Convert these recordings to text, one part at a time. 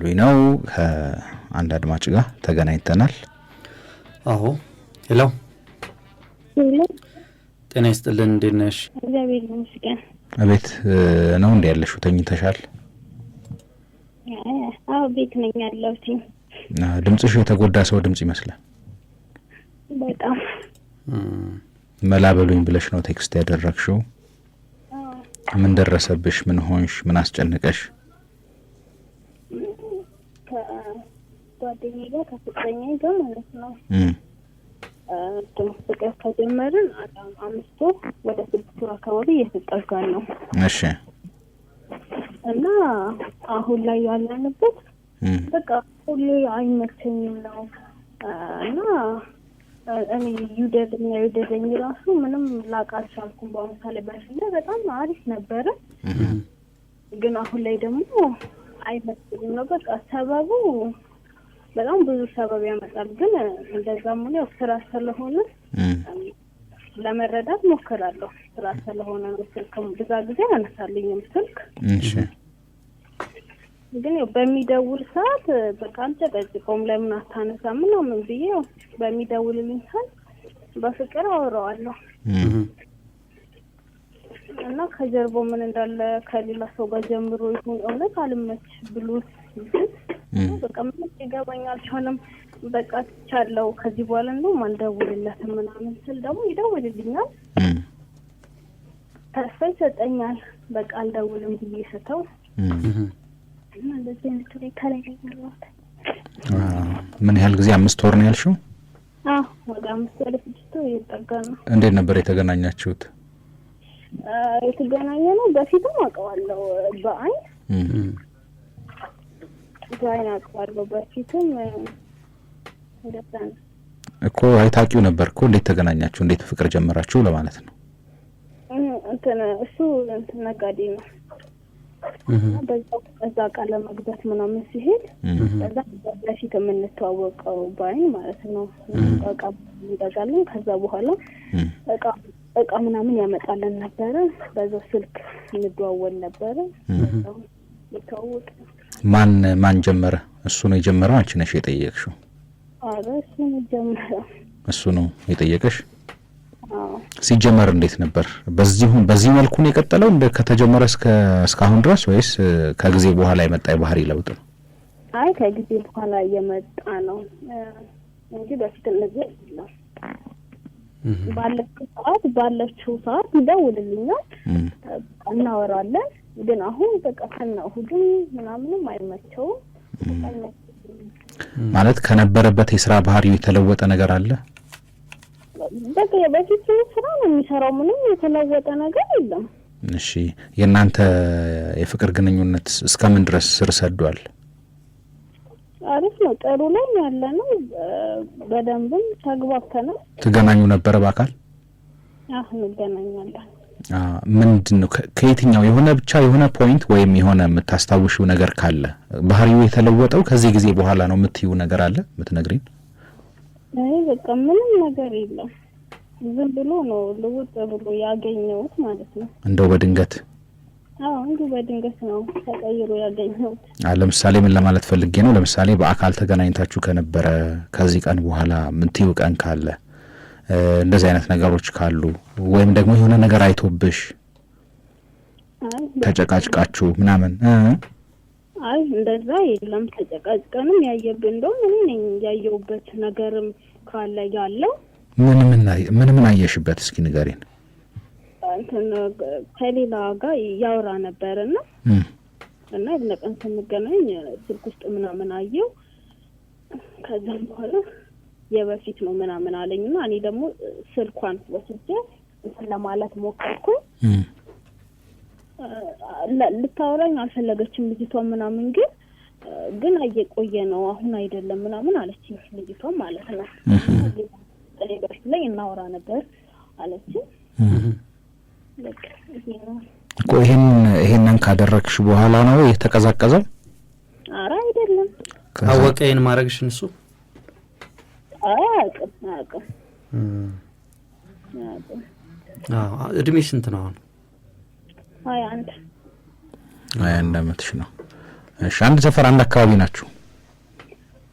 እያሉኝ ነው። ከአንድ አድማጭ ጋር ተገናኝተናል። አዎ ሄሎ ሄሎ ጤና ይስጥልን እንዴት ነሽ? እግዚአብሔር ይመስገን። ቤት ነው እንዴ ያለሽው? ተኝተሻል? አዎ ቤት ነኝ ያለሁት። ድምጽሽ የተጎዳ ሰው ድምጽ ይመስላል። በጣም መላበሉኝ ብለሽ ነው ቴክስት ያደረግሽው? ምን ደረሰብሽ? ምን ሆንሽ? ምን አስጨነቀሽ? ከጓደኛዬ ጋር ከፍቅረኛዬ ጋር ማለት ነው ፍቅር ከጀመርን 5 ወር ወደ 6 ወር አካባቢ እየተጠጋን ነው። እሺ። እና አሁን ላይ ያለንበት በቃ ሁሌ አይመቸኝም ነው እና እኔ ይውደደኝ ራሱ ምንም ላውቅ አልቻልኩም። በአሁኑ በፊት በጣም አሪፍ ነበረ፣ ግን አሁን ላይ ደግሞ አይመቸኝም ነው። በቃ ሰበቡ በጣም ብዙ ሰበብ ያመጣል፣ ግን እንደዛም ነው ስራ ስለሆነ ለመረዳት ሞክራለሁ። ስራ ስለሆነ ነው ስልክም ብዙ ጊዜ አነሳልኝም ስልክ። እሺ። ግን በሚደውል ሰዓት በቃ አንጨቀጭቆም ለምን አታነሳም ምናምን ብዬ በሚደውልልኝ ሰዓት በፍቅር አወራዋለሁ እና ከጀርባው ምን እንዳለ ከሌላ ሰው ጋር ጀምሮ ይሁን እውነት አልመች ብሎት በቃ ምን ይገባኝ አልቻለም። በቃ ቻለው ከዚህ በኋላ ነው ማንደውልለትም ምናምን ስል ደግሞ ይደውልልኛል፣ ተስፋ ይሰጠኛል። በቃ አልደውልም ብዬ ስተው እና እንደዚህ አይነት ሁኔታ ላይ ነው። ምን ያህል ጊዜ? 5 ወር ነው ያልሽው? ወደ 5 ወር 6 ወር እየተጠጋን ነው። እንዴት ነበር የተገናኛችሁት? የተገናኘነው በፊትም አውቀዋለሁ በአይን አውቀዋለሁ። በፊትም እንደዛን እኮ አይታቂው ነበር እኮ። እንዴት ተገናኛችሁ? እንዴት ፍቅር ጀመራችሁ ለማለት ነው። እሱ ነጋዴ ነው። በዛ ቃለ መግዛት ምናምን ሲሄድ በዛ በፊት የምንተዋወቀው በአይን ማለት ነው። እቃ እንገዛለን። ከዛ በኋላ እቃ ምናምን ያመጣለን ነበረ። በዛው ስልክ እንደዋወል ነበረ። ይተዋወቅ። ማን ጀመረ? እሱ ነው የጀመረው? አንቺ ነሽ የጠየቅሽው? አረ እሱ ነው የጀመረው። እሱ ነው የጠየቀሽ? ሲጀመር እንዴት ነበር? በዚህ መልኩ ነው የቀጠለው እንደ ከተጀመረ እስካሁን ድረስ ወይስ ከጊዜ በኋላ የመጣ የባህሪ ለውጥ ነው? አይ ከጊዜ በኋላ የመጣ ነው እንጂ በፊት እንደዚህ ነው። ባለችው ሰዓት ይደውልልኛል፣ እናወራለን። ግን አሁን በቃ ከነሁዱም ምናምንም አይመቸው ማለት ከነበረበት የሥራ ባህሪው የተለወጠ ነገር አለ? በቃ በፊት ስራ ነው የሚሰራው፣ ምንም የተለወጠ ነገር የለም። እሺ። የእናንተ የፍቅር ግንኙነት እስከምን ድረስ ስር ሰዷል? አሪፍ ነው፣ ጥሩ ላይ ያለ ነው። በደንብም ተግባብተናል። ትገናኙ ነበር በአካል? አሁን እንገናኛለን። ምንድነው ከየትኛው የሆነ ፖይንት ወይም የሆነ የምታስታውሽው ነገር ካለ ባህሪው የተለወጠው ከዚህ ጊዜ በኋላ ነው የምትዩ ነገር አለ የምትነግሪን? አይ በቃ ምንም ነገር የለም። ዝም ብሎ ነው ልውጥ ብሎ ያገኘሁት ማለት ነው። እንደው በድንገት? እንደው በድንገት ነው ተቀይሮ ያገኘሁት። ለምሳሌ ምን ለማለት ፈልጌ ነው? ለምሳሌ በአካል ተገናኝታችሁ ከነበረ ከዚህ ቀን በኋላ ምንትዩ ቀን ካለ እንደዚህ አይነት ነገሮች ካሉ ወይም ደግሞ የሆነ ነገር አይቶብሽ ተጨቃጭቃችሁ ምናምን? አይ እንደዛ የለም። ተጨቃጭቀንም ያየብን እንደው ምን ነኝ ያየውበት ነገርም ካለ ያለው ምን አየሽበት? እስኪ ንገሪን። ከሌላ ጋር ያወራ ነበርና እና ለቀን ስንገናኝ ስልክ ውስጥ ምናምን አየው። ከዛም በኋላ የበፊት ነው ምናምን አለኝና እኔ ደግሞ ስልኳን ወስጄ ለማለት ሞከርኩኝ። ልታወራኝ አልፈለገችም ልጅቷ ምናምን፣ ግን አየቆየ ነው አሁን አይደለም ምናምን አለችኝ ልጅቷ ማለት ነው። እኔ በፊት ላይ እናወራ ነበር አለችኝ። በቃ እኮ ይሄንን ካደረግሽ በኋላ ነው የተቀዛቀዘው? ኧረ አይደለም። አወቀኝ ማረግሽን እሱ አያውቅም። እድሜ ስንት ነው አሁን? 21 ዓመትሽ ነው። እሺ አንድ ሰፈር አንድ አካባቢ ናችሁ?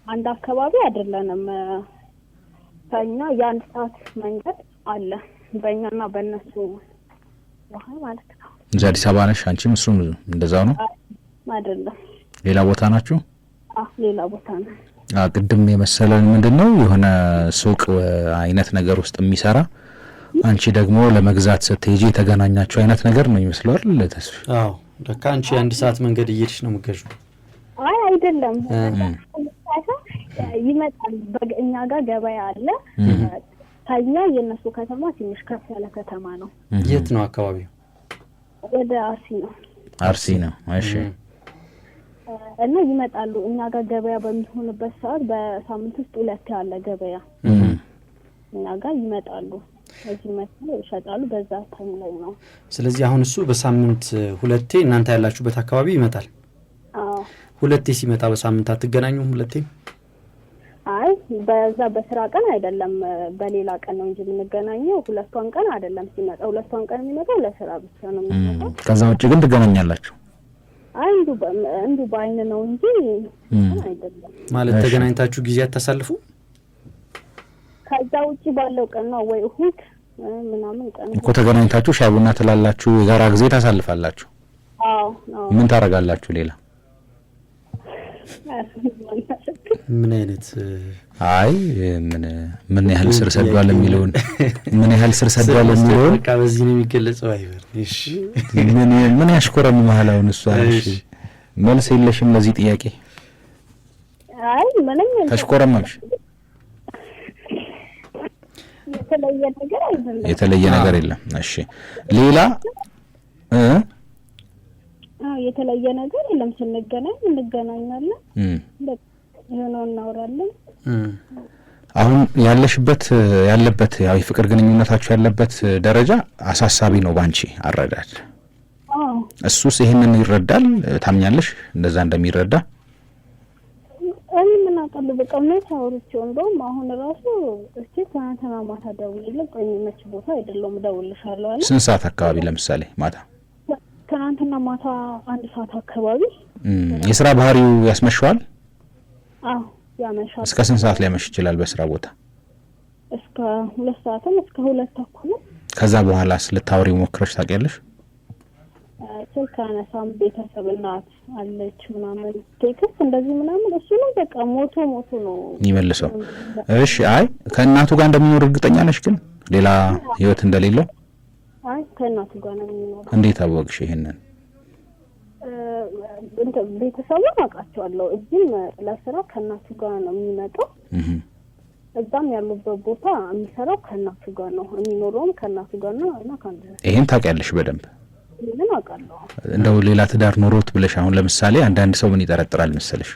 አንድ አካባቢ አይደለንም። ከኛ የአንድ ሰዓት መንገድ አለ በእኛና በእነሱ ማለት ነው። እዚህ አዲስ አበባ ነሽ አንቺም እሱም እንደዛው ነው? አይደለም ሌላ ቦታ ናችሁ? ሌላ ቦታ ነው። ቅድም የመሰለን ምንድነው የሆነ ሱቅ አይነት ነገር ውስጥ የሚሰራ አንቺ ደግሞ ለመግዛት ስትሄጂ የተገናኛችሁ አይነት ነገር ነው ይመስላል ለተስፋ? አዎ ለካ አንቺ አንድ ሰዓት መንገድ እየሄድሽ ነው የምትገዢው? አይ አይደለም ይመጣል። በእኛ ጋር ገበያ አለ። ከኛ የነሱ ከተማ ትንሽ ከፍ ያለ ከተማ ነው። የት ነው አካባቢው? ወደ አርሲ ነው። አርሲ ነው። እሺ እና ይመጣሉ እኛ ጋር ገበያ በሚሆንበት ሰዓት በሳምንት ውስጥ 2 ያለ ገበያ እኛ ጋር ይመጣሉ። እዚህ መጥተው ይሸጣሉ። በዛ ታይም ላይ ነው። ስለዚህ አሁን እሱ በሳምንት 2 እናንተ ያላችሁበት አካባቢ ይመጣል? አዎ 2 ሲመጣ በሳምንት አትገናኙም? 2 አይ በዛ በስራ ቀን አይደለም በሌላ ቀን ነው እንጂ የምንገናኘው። 2ቷን ቀን አይደለም ሲመጣ 2ቷን ቀን የሚመጣው ለስራ ብቻ ነው የሚመጣው። ከዛ ውጪ ግን ትገናኛላችሁ? አይ እንዱ ባይነ ነው እንጂ አይደለም። ማለት ተገናኝታችሁ ጊዜ አታሳልፉ? ከዛ ውጪ ባለው ቀን ነው ወይ እሁድ ምናምን ቀን እኮ ተገናኝታችሁ ሻይ ቡና ትላላችሁ፣ የጋራ ጊዜ ታሳልፋላችሁ። አዎ ምን ታረጋላችሁ ሌላ? ምን አይነት አይ ምን ያህል ስር ሰዷል የሚለውን በቃ በዚህ ነው የሚገለጸው። አይበር እሺ ምን ያሽኮረም መሐላውን እሱ እሺ መልስ የለሽም ለዚህ ጥያቄ? አይ ምንም ተሽኮረምሽ? የተለየ ነገር የለም። እሺ ሌላ የተለየ ነገር የለም። ስንገናኝ እንገናኛለን። የሆነውን እናወራለን። አሁን ያለበት ያው የፍቅር ግንኙነታችሁ ያለበት ደረጃ አሳሳቢ ነው ባንቺ አረዳድ? እሱስ ይሄንን ይረዳል? ታምኛለሽ እንደዛ እንደሚረዳ? እኔ ምን አውቃለሁ። በቃ ነው ታውሩት። እንደውም አሁን ራሱ እስቲ ትናንትና ማታ ደውዬልኝ ቆይ መች ቦታ አይደለም ደውልልሻለሁ አለ። ስንት ሰዓት አካባቢ ለምሳሌ ማታ? ትናንትና ማታ 1 ሰዓት አካባቢ። የስራ ባህሪው ያስመሽዋል? አዎ ያመሻል። እስከ ስንት ሰዓት ሊያመሽ ይችላል በስራ ቦታ? እስከ 2 ሰዓትም እስከ 2 ተኩል። ከዛ በኋላስ ልታወሪው ሞክረሽ ታውቂያለሽ? ስልክ አነሳም። ቤተሰብ እናት አለች ምናምን ቴክስት እንደዚህ ምናምን እሱ ነው በቃ ሞቶ ነው ይመልሰው። እሺ አይ ከእናቱ ጋር እንደሚኖር እርግጠኛ ነሽ ግን ሌላ ህይወት እንደሌለው? አይ ከእናቱ ጋር ነው የሚኖረው። እንዴት አወቅሽ ይሄንን? ቤተሰቡን አውቃቸዋለሁ። እዚህም ለስራ ከእናቱ ጋር ነው የሚመጣው። እዛም ያሉበት ቦታ የሚሰራው ከእናቱ ጋር ነው፣ የሚኖረውም ከእናቱ ጋር ነው። እና ይሄን ታውቂያለሽ በደንብ? ምን አውቃለሁ። እንደው ሌላ ትዳር ኖሮት ብለሽ አሁን ለምሳሌ አንዳንድ ሰው ምን ይጠረጥራል መሰለሽ?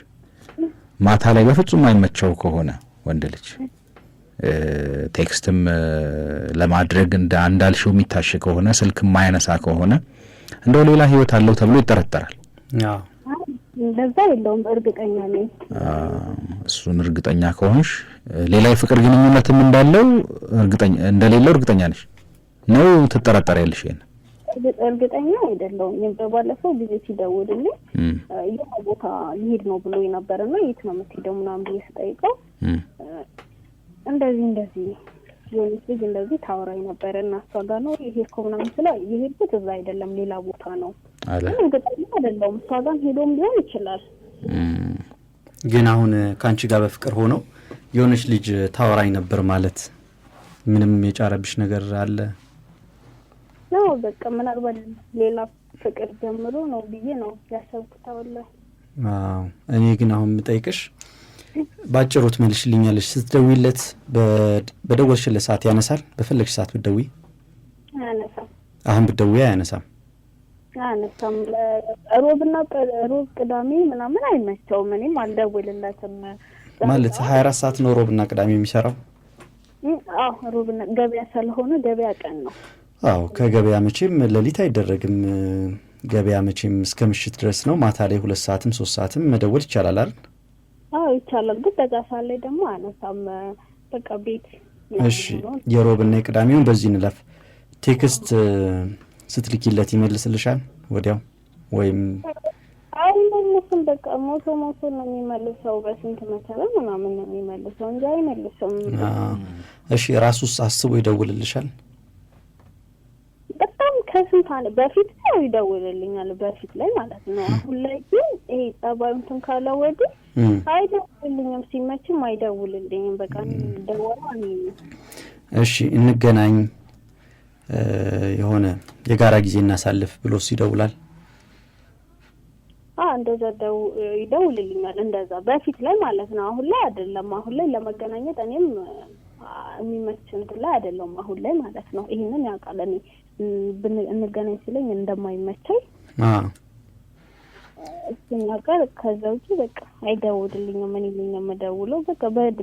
ማታ ላይ በፍጹም አይመቸው ከሆነ ወንድ ልጅ ቴክስትም ለማድረግ እንዳልሽው የሚታሽ ከሆነ ስልክ የማያነሳ ከሆነ እንደው ሌላ ህይወት አለው ተብሎ ይጠረጠራል። አዎ እንደዛ የለውም እርግጠኛ ነኝ። እሱን እርግጠኛ ከሆንሽ ሌላ የፍቅር ግንኙነትም እንደሌለው እርግጠኛ ነሽ ነው? ትጠረጠሪያለሽ? ይሄን እርግጠኛ አይደለሁም። በባለፈው ጊዜ ሲደውልልኝ የሆነ ቦታ ሊሄድ ነው ብሎ ነበርና የት ነው የምትሄደው ምናምን ብዬ ስጠይቀው እንደዚህ የሆነች ልጅ እንደዚህ ታወራኝ ነበር እና እሷ ጋር ነው የሄድከው ምናምን ስለ የሄድኩት እዛ አይደለም ሌላ ቦታ ነው አለ። እርግጠኛ አይደለሁም። እሷ ጋር ሄዶም ሊሆን ይችላል። ግን አሁን ካንቺ ጋር በፍቅር ሆነው የሆነች ልጅ ታወራኝ ነበር ማለት ምንም የጫረብሽ ነገር አለ? ነው በቃ ምናልባት ሌላ ፍቅር ጀምሮ ነው ብዬ ነው ያሰብኩት። አዎ እኔ ግን አሁን የምጠይቅሽ ባጭሩ ትመልሽልኛለሽ። ስትደውይለት በደወልሽለት ሰዓት ያነሳል? በፈለግሽ ሰዓት ብትደውይ? አያነሳም። አሁን ብትደውይ አያነሳም? አያነሳም። ሮብ ቅዳሜ ምናምን አይመቸውም። እኔም አልደውልለትም። ማለት 24 ሰዓት ነው ሮብና ቅዳሜ የሚሰራው? አዎ ሮብና ገበያ ስለሆነ ገበያ ቀን ነው። አዎ ከገበያ መቼም ሌሊት አይደረግም። ገበያ መቼም እስከ ምሽት ድረስ ነው። ማታ ላይ 2 ሰዓትም 3 ሰዓትም መደወል ይቻላል አይደል? አዎ ይቻላል። ግን በዛ ሰዓት ላይ ደግሞ አነሳም በቃ ቤት። እሺ የሮብና የቅዳሜውን በዚህ እንለፍ። ቴክስት ስትልኪለት ይመልስልሻል ወዲያው ወይም? አይ መልስ አይመልስም። በቃ ሞቶ ነው የሚመልሰው። በስንት መከራ ምናምን ነው የሚመልሰው እንጂ አይመልስም። እሺ ራሱስ አስቦ ይደውልልሻል? በጣም ከስንት አለ በፊት ነው ይደውልልኛል፣ በፊት ላይ ማለት ነው። አሁን ላይ ግን ይሄ ጸባዩ እንትን ካለ ወዲህ አይደውልልኝም፣ ሲመችም አይደውልልኝም። በቃ ደወራ። እሺ እንገናኝ፣ የሆነ የጋራ ጊዜ እናሳልፍ ብሎስ ይደውላል? እንደዛ ይደውልልኛል፣ እንደዛ በፊት ላይ ማለት ነው። አሁን ላይ አይደለም። አሁን ላይ ለመገናኘት እኔም የሚመች እንትን ላይ አይደለም አሁን ላይ ማለት ነው። ይሄንን ያውቃል። እኔ እንገናኝ ሲለኝ እንደማይመቸኝ እሱን ያውቃል። ከዛ ውጪ በቃ አይደውልልኝም። እኔ ነኝ የምደውለው። በቃ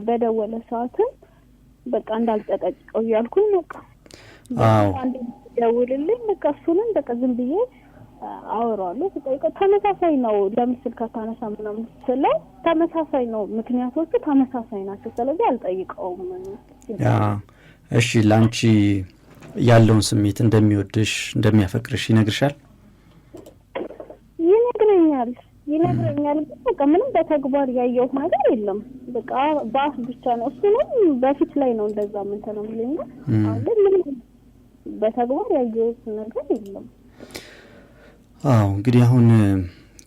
በደወለ ሰዓትም በቃ እንዳልጨቀጭቀው እያልኩኝ በቃ አንዴ ደውልልኝ በቃ እሱንም በቃ ዝም ብዬ አወራለሁ። በቃ ተመሳሳይ ነው። ለምስል ካታነሳ ምናምን ስለው ተመሳሳይ ነው፣ ምክንያቶቹ ተመሳሳይ ናቸው። ስለዚህ አልጠይቀውም። እሺ ላንቺ ያለውን ስሜት እንደሚወድሽ እንደሚያፈቅርሽ ይነግርሻል? ይነግረኛል። በቃ ምንም በተግባር ያየሁት ነገር የለም። በቃ በአፍ ብቻ ነው። እሱንም በፊት ላይ ነው እንደዛ ምን ተነምልኝ። አሁን ምንም በተግባር ያየሁት ነገር የለም። እንግዲህ አሁን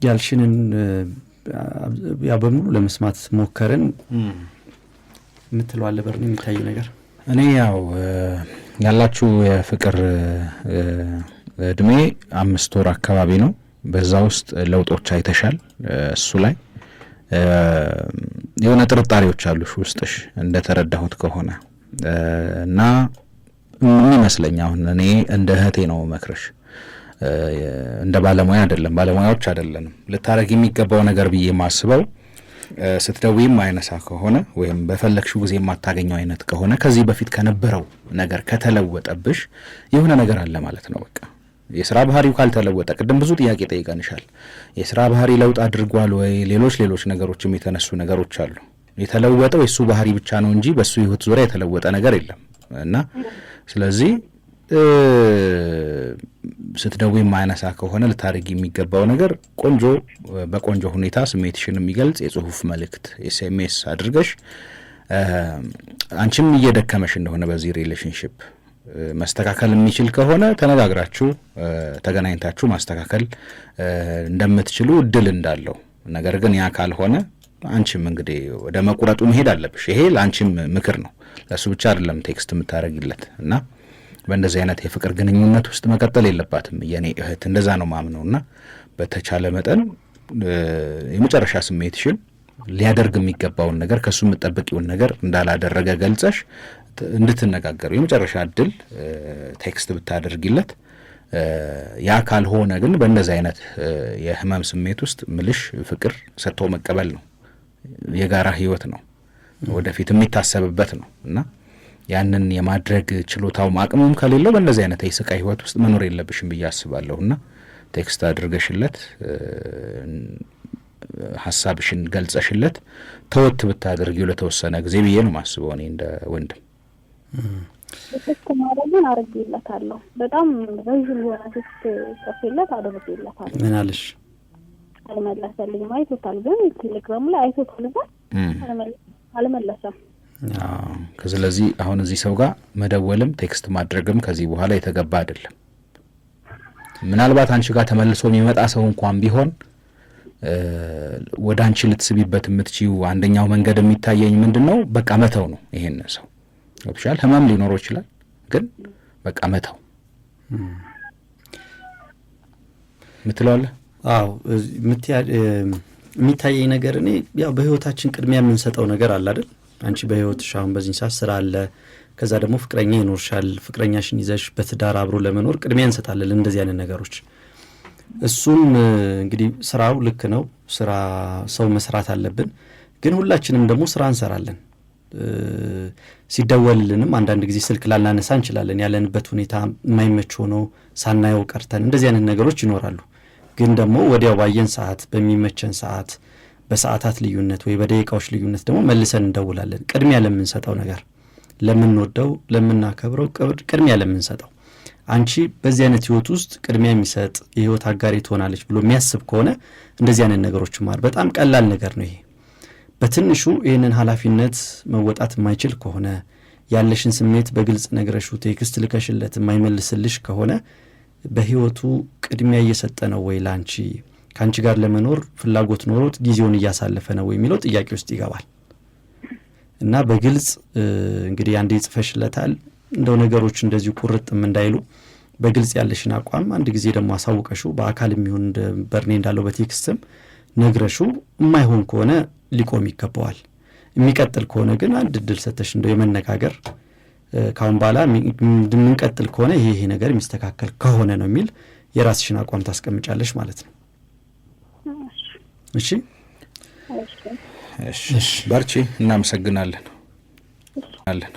ያልሽንን ያ በሙሉ ለመስማት ሞከርን። የምትለው አለ በርኒ የሚታይ ነገር? እኔ ያው ያላችሁ የፍቅር እድሜ 5 ወር አካባቢ ነው። በዛ ውስጥ ለውጦች አይተሻል። እሱ ላይ የሆነ ጥርጣሬዎች አሉሽ ውስጥሽ እንደተረዳሁት ከሆነ እና ምን ይመስለኛል አሁን እኔ እንደ እህቴ ነው መክረሽ፣ እንደ ባለሙያ አይደለም፣ ባለሙያዎች አይደለንም። ልታረግ የሚገባው ነገር ብዬ የማስበው ስትደውይም አይነሳ ከሆነ ወይም በፈለግሽው ጊዜ የማታገኘው አይነት ከሆነ ከዚህ በፊት ከነበረው ነገር ከተለወጠብሽ የሆነ ነገር አለ ማለት ነው። በቃ የስራ ባህሪው ካልተለወጠ፣ ቅድም ብዙ ጥያቄ ጠይቀንሻል። የስራ ባህሪ ለውጥ አድርጓል ወይ? ሌሎች ነገሮችም የተነሱ ነገሮች አሉ። የተለወጠው የሱ ባህሪ ብቻ ነው እንጂ በሱ ህይወት ዙሪያ የተለወጠ ነገር የለም እና ስለዚህ ስትደውይ የማይነሳ ከሆነ ልታደርጊ የሚገባው ነገር በቆንጆ ሁኔታ ስሜትሽን የሚገልጽ የጽሁፍ መልእክት ኤስኤምኤስ አድርገሽ አንቺም እየደከመሽ እንደሆነ በዚህ ሪሌሽንሺፕ ማስተካከል የሚችል ከሆነ ተነጋግራችሁ ተገናኝታችሁ ማስተካከል እንደምትችሉ እድል እንዳለው፣ ነገር ግን ያ ካልሆነ አንቺም እንግዲህ ወደ መቁረጡ መሄድ አለብሽ። ይሄ ለአንቺም ምክር ነው፣ ለሱ ብቻ አይደለም ቴክስት የምታደርጊለት እና በእንደዚህ አይነት የፍቅር ግንኙነት ውስጥ መቀጠል የለባትም የኔ እህት። እንደዛ ነው ማምነውና በተቻለ መጠን የመጨረሻ ስሜትሽን ሊያደርግ የሚገባውን ነገር ከሱ የምትጠብቂውን ነገር እንዳላደረገ ገልጸሽ እንድትነጋገሩ የመጨረሻ እድል ቴክስት ብታደርጊለት፣ ያ ካልሆነ ግን በእንደዚህ አይነት የህመም ስሜት ውስጥ ምልሽ ፍቅር ሰጥቶ መቀበል ነው፣ የጋራ ህይወት ነው፣ ወደፊት የሚታሰብበት ነው እና ያንን የማድረግ ችሎታው አቅሙም ከሌለው በእንደዚህ አይነት የስቃይ ህይወት ውስጥ መኖር የለብሽም ብዬ አስባለሁና ቴክስት አድርገሽለት ሀሳብሽን ገልጸሽለት ተወት ብታደርጊው ለተወሰነ ጊዜ ብዬ ነው ማስበው እኔ እንደ ወንድም። ቴክስት ማድረግን አድርጌለታለሁ። በጣም ረዥም የሆነ ቴክስት ጽፌለት አድርጌለታለሁ። ምን አለሽ? አልመለሰልኝም። አይቶታል፣ ግን ቴሌግራም ላይ አይቶታል፣ አልመለሰም። ስለዚህ አሁን እዚህ ሰው ጋር መደወልም ቴክስት ማድረግም ከዚህ በኋላ የተገባ አይደለም። ምናልባት አንቺ ጋር ተመልሶ የሚመጣ ሰው እንኳን ቢሆን ወደ አንቺ ልትስቢበት የምትችይው አንደኛው መንገድ የሚታየኝ ምንድነው፣ በቃ መተው ነው። ይሄን ሰው ወጥሻል፣ ህመም ሊኖረው ይችላል፣ ግን በቃ መተው ምትለዋለ። የሚታየኝ ነገር እኔ ያው በህይወታችን ቅድሚያ የምንሰጠው ነገር አለ አይደል? አንቺ በህይወትሽ አሁን በዚህ ሰዓት ስራ አለ፣ ከዛ ደግሞ ፍቅረኛ ይኖርሻል። ፍቅረኛሽን ይዘሽ በትዳር አብሮ ለመኖር ቅድሚያ እንሰጣለን እንደዚህ አይነት ነገሮች። እሱም እንግዲህ ስራው ልክ ነው፣ ስራ ሰው መስራት አለብን፣ ግን ሁላችንም ደግሞ ስራ እንሰራለን። ሲደወልልንም አንዳንድ ጊዜ ስልክ ላናነሳ እንችላለን፣ ያለንበት ሁኔታ የማይመች ሆኖ ሳናየው ቀርተን እንደዚህ አይነት ነገሮች ይኖራሉ። ግን ደግሞ ወዲያው ባየን ሰዓት፣ በሚመቸን ሰዓት፣ በሰዓታት ልዩነት ወይ በደቂቃዎች ልዩነት ደግሞ መልሰን እንደውላለን። ቅድሚያ ለምንሰጠው ነገር፣ ለምንወደው ለምናከብረው ቅድሚያ ለምንሰጠው። አንቺ በዚህ አይነት ህይወት ውስጥ ቅድሚያ የሚሰጥ የህይወት አጋሪ ትሆናለች ብሎ የሚያስብ ከሆነ እንደዚህ አይነት ነገሮች ማር በጣም ቀላል ነገር ነው። ይሄ በትንሹ ይህንን ኃላፊነት መወጣት የማይችል ከሆነ ያለሽን ስሜት በግልጽ ነግረሹ ቴክስት ልከሽለት የማይመልስልሽ ከሆነ በህይወቱ ቅድሚያ እየሰጠ ነው ወይ ላንቺ ካንቺ ጋር ለመኖር ፍላጎት ኖሮት ጊዜውን እያሳለፈ ነው ወይ የሚለው ጥያቄ ውስጥ ይገባል። እና በግልጽ እንግዲህ አንዴ ጽፈሽለታል እንደው ነገሮች እንደዚህ ቁርጥም እንዳይሉ በግልጽ ያለሽን አቋም አንድ ጊዜ ደግሞ አሳውቀሹ በአካል የሚሆን በርኔ እንዳለው በቴክስትም ነግረሹ የማይሆን ከሆነ ሊቆም ይገባዋል። የሚቀጥል ከሆነ ግን አንድ እድል ሰተሽ እንደው የመነጋገር ካሁን በኋላ እንደምንቀጥል ከሆነ ይሄ ነገር የሚስተካከል ከሆነ ነው የሚል የራስሽን አቋም ታስቀምጫለሽ ማለት ነው። እሺ እሺ በርቺ። እናመሰግናለን። አለን